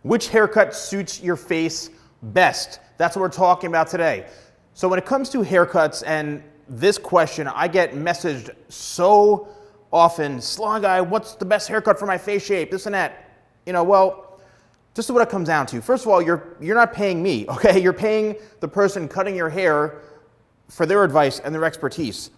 which haircut suits your face best? That's what we're talking about today. So when it comes to haircuts and this question, I get messaged so often, Salon Guy, what's the best haircut for my face shape, this and that. Well, this is what it comes down to. First of all, you're not paying me, okay? You're paying the person cutting your hair for their advice and their expertise.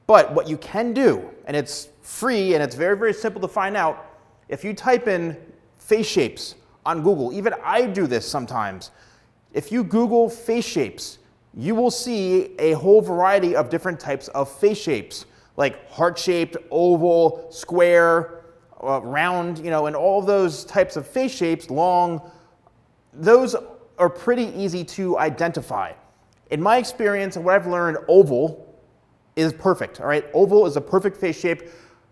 But what you can do, and it's free and it's very, very simple to find out, if you type in face shapes on Google, even I do this sometimes. If you Google face shapes, you will see a whole variety of different types of face shapes, like heart-shaped, oval, square, round, and all those types of face shapes, long, those are pretty easy to identify. In my experience and what I've learned, oval is perfect, all right? Oval is a perfect face shape,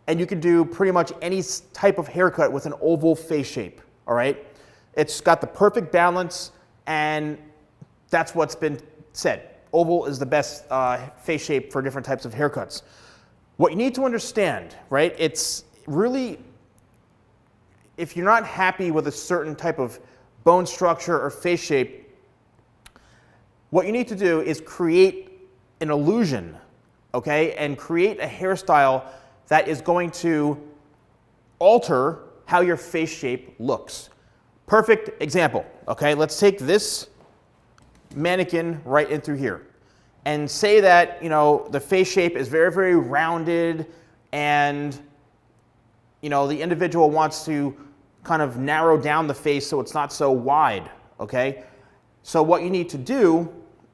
and you can do pretty much any type of haircut with an oval face shape, all right? It's got the perfect balance, and that's what's been said. Oval is the best face shape for different types of haircuts. What you need to understand, right, it's really, if you're not happy with a certain type of bone structure or face shape, what you need to do is create an illusion, okay, and create a hairstyle that is going to alter how your face shape looks. Perfect example, okay? Let's take this mannequin right in through here and say that, the face shape is very, very rounded and, the individual wants to kind of narrow down the face so it's not so wide, okay? So what you need to do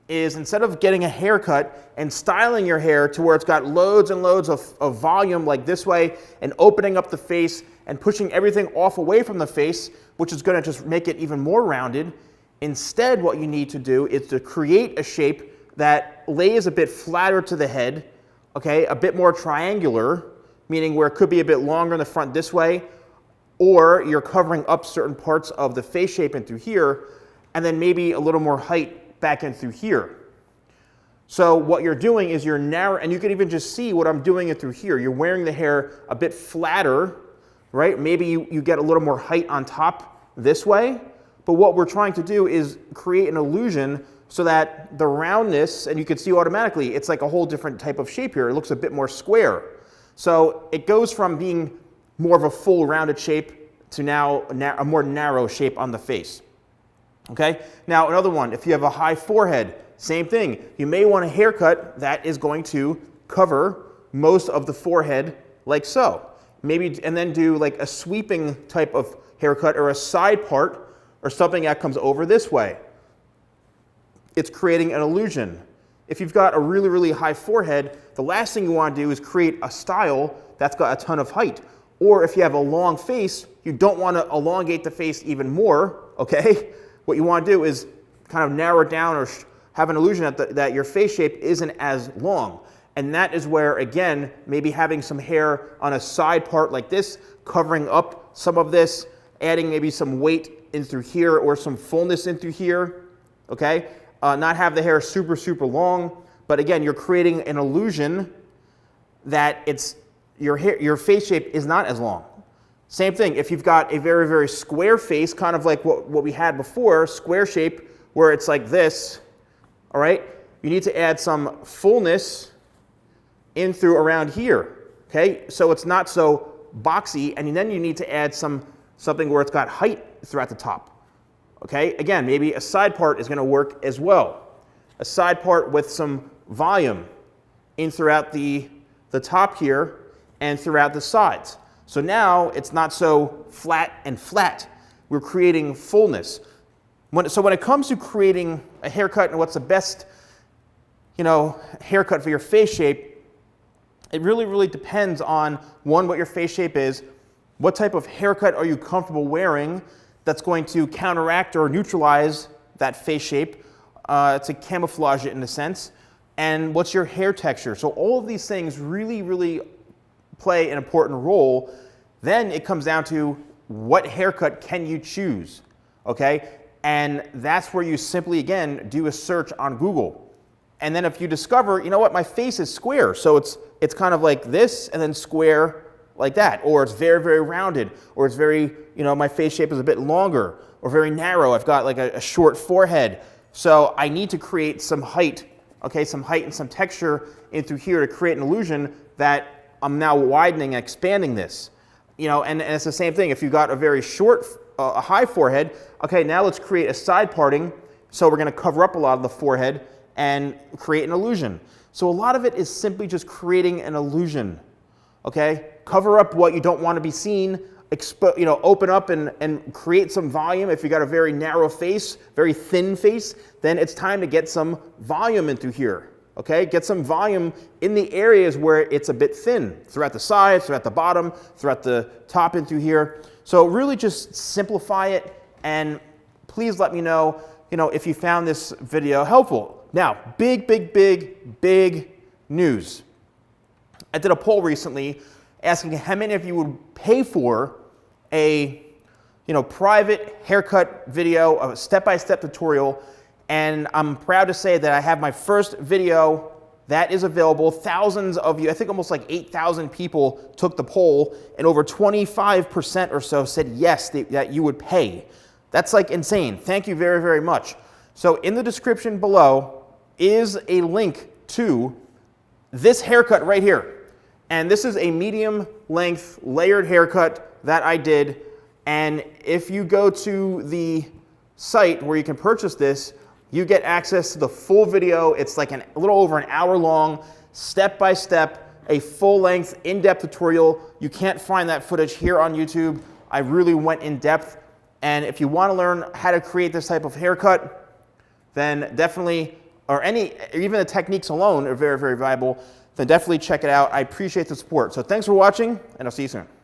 is, instead of getting a haircut and styling your hair to where it's got loads and loads of volume like this way and opening up the face and pushing everything off away from the face, which is going to just make it even more rounded, instead what you need to do is to create a shape that lays a bit flatter to the head, okay, a bit more triangular, meaning where it could be a bit longer in the front this way, or you're covering up certain parts of the face shape in through here, and then maybe a little more height back in through here. So what you're doing is you're narrow, and you can even just see what I'm doing it through here. You're wearing the hair a bit flatter, right? Maybe you get a little more height on top this way, but what we're trying to do is create an illusion so that the roundness, and you can see automatically, it's like a whole different type of shape here. It looks a bit more square. So it goes from being more of a full rounded shape to now a more narrow shape on the face. Okay? Now another one, if you have a high forehead, same thing. You may want a haircut that is going to cover most of the forehead like so. Maybe, and then do like a sweeping type of haircut or a side part or something that comes over this way. It's creating an illusion. If you've got a really, really high forehead, the last thing you want to do is create a style that's got a ton of height. Or if you have a long face, you don't want to elongate the face even more, okay? What you want to do is kind of narrow it down or have an illusion that your face shape isn't as long. And that is where, again, maybe having some hair on a side part like this, covering up some of this, adding maybe some weight in through here or some fullness in through here, okay? Not have the hair super, super long, but again, you're creating an illusion that your face shape is not as long. Same thing, if you've got a very, very square face, kind of like what we had before, square shape, where it's like this, all right? You need to add some fullness in through around here, okay? So it's not so boxy, and then you need to add something where it's got height throughout the top. Okay, again, maybe a side part is going to work as well. A side part with some volume in throughout the top here and throughout the sides. So now it's not so flat and flat. We're creating fullness. So when it comes to creating a haircut and what's the best, haircut for your face shape, it really, really depends on, one, what your face shape is, what type of haircut are you comfortable wearing that's going to counteract or neutralize that face shape, to camouflage it in a sense, and what's your hair texture. So all of these things really, really play an important role. Then it comes down to what haircut can you choose, okay? And that's where you simply, again, do a search on Google. And then if you discover, my face is square, so it's kind of like this and then square like that, or it's very, very rounded, or it's very, my face shape is a bit longer, or very narrow. I've got like a short forehead. So I need to create some height, okay, some height and some texture in through here to create an illusion that I'm now widening and expanding this. And it's the same thing. If you've got a very short, a high forehead, okay, now let's create a side parting. So we're going to cover up a lot of the forehead and create an illusion. So a lot of it is simply just creating an illusion, okay? Cover up what you don't want to be seen, open up and create some volume. If you got a very narrow face, very thin face, then it's time to get some volume in through here, okay? Get some volume in the areas where it's a bit thin, throughout the sides, throughout the bottom, throughout the top and through here. So really just simplify it, and please let me know, if you found this video helpful. Now, big news. I did a poll recently asking how many of you would pay for a private haircut video, a step-by-step tutorial, and I'm proud to say that I have my first video that is available. Thousands of you, I think almost like 8,000 people took the poll, and over 25% or so said yes, that you would pay. That's like insane. Thank you very, very much. So in the description below is a link to this haircut right here. And this is a medium length layered haircut that I did. And if you go to the site where you can purchase this, you get access to the full video. It's like a little over an hour long, step by step, a full length, in-depth tutorial. You can't find that footage here on YouTube. I really went in depth. And if you want to learn how to create this type of haircut, then definitely, even the techniques alone are very, very valuable, then definitely check it out. I appreciate the support. So thanks for watching, and I'll see you soon.